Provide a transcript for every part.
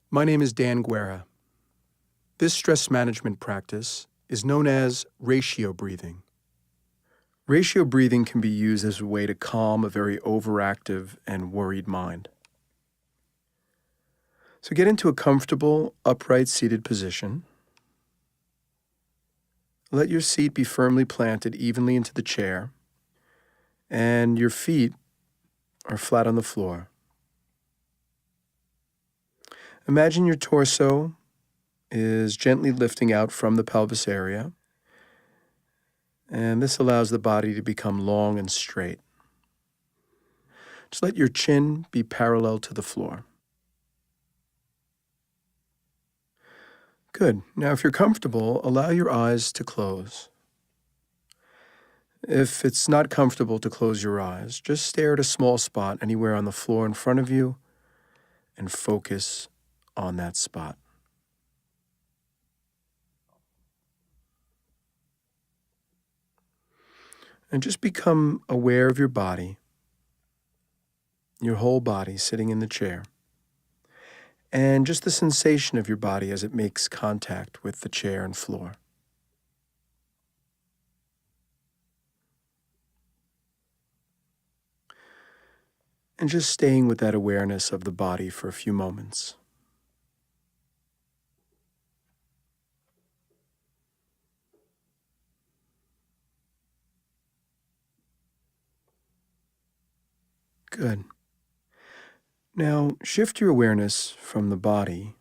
My name is Dan Guerra. This stress management practice is known as ratio breathing. Ratio breathing can be used as a way to calm a very overactive and worried mind. So get into a comfortable, upright seated position. Let your seat be firmly planted evenly into the chair, and your feet are flat on the floor. Imagine your torso is gently lifting out from the pelvis area, and this allows the body to become long and straight. Just let your chin be parallel to the floor. Good. Now, if you're comfortable, allow your eyes to close. If it's not comfortable to close your eyes, just stare at a small spot anywhere on the floor in front of you and focus on that spot. And just become aware of your body, your whole body sitting in the chair, and just the sensation of your body as it makes contact with the chair and floor. And just staying with that awareness of the body for a few moments. Good. Now, shift your awareness from the body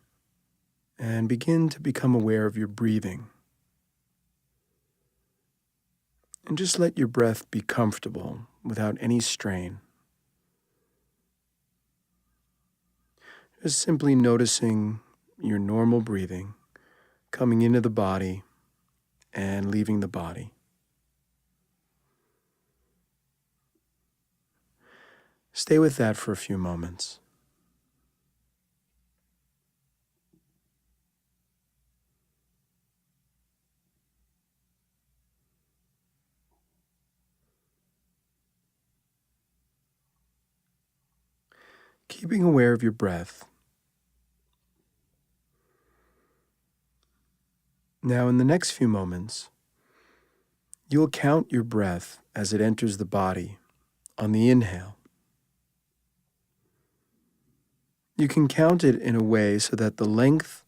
and begin to become aware of your breathing. And just let your breath be comfortable without any strain. Just simply noticing your normal breathing coming into the body and leaving the body. Stay with that for a few moments. Keeping aware of your breath. Now, in the next few moments, you'll count your breath as it enters the body on the inhale. You can count it in a way so that the length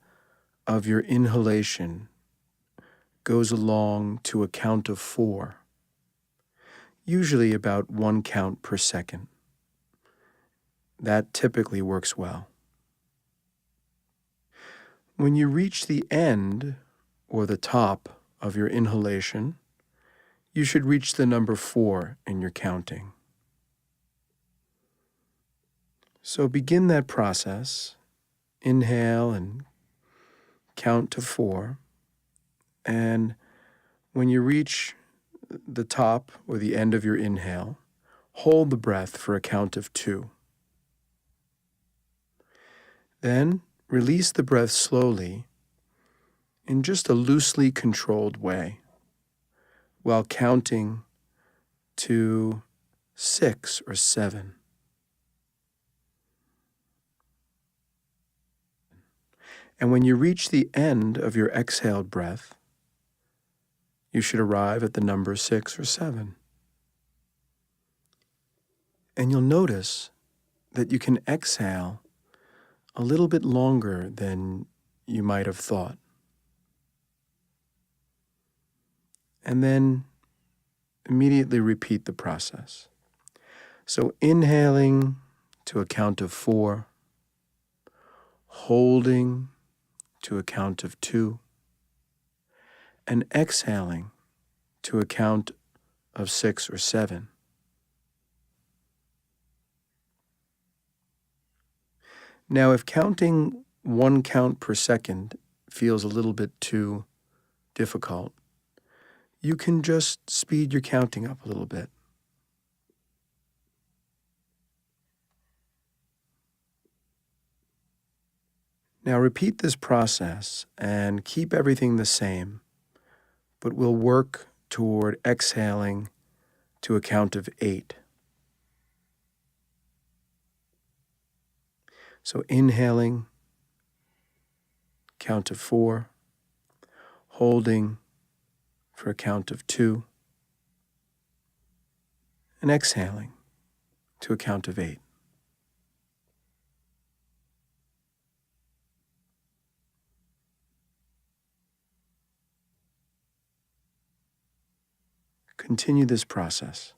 of your inhalation goes along to a count of 4, usually about 1 count per second. That typically works well. When you reach the end or the top of your inhalation, you should reach the number 4 in your counting. So begin that process. Inhale and count to 4. And when you reach the top or the end of your inhale, hold the breath for a count of 2. Then release the breath slowly in just a loosely controlled way while counting to 6 or 7. And when you reach the end of your exhaled breath, you should arrive at the number 6 or 7. And you'll notice that you can exhale a little bit longer than you might have thought. And then immediately repeat the process. So inhaling to a count of 4, holding to a count of 2, and exhaling to a count of 6 or 7. Now, if counting 1 count per second feels a little bit too difficult, you can just speed your counting up a little bit. Now repeat this process and keep everything the same, but we'll work toward exhaling to a count of 8. So inhaling count to 4, holding for a count of 2, and exhaling to a count of 8. Continue this process.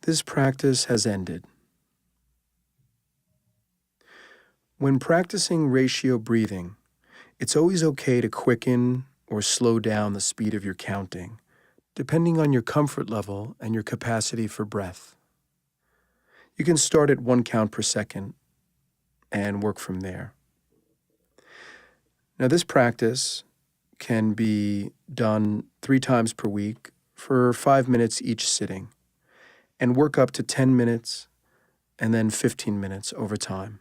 This practice has ended. When practicing ratio breathing, it's always okay to quicken or slow down the speed of your counting, depending on your comfort level and your capacity for breath. You can start at 1 count per second and work from there. Now, this practice can be done 3 times per week for 5 minutes each sitting, and work up to 10 minutes and then 15 minutes over time.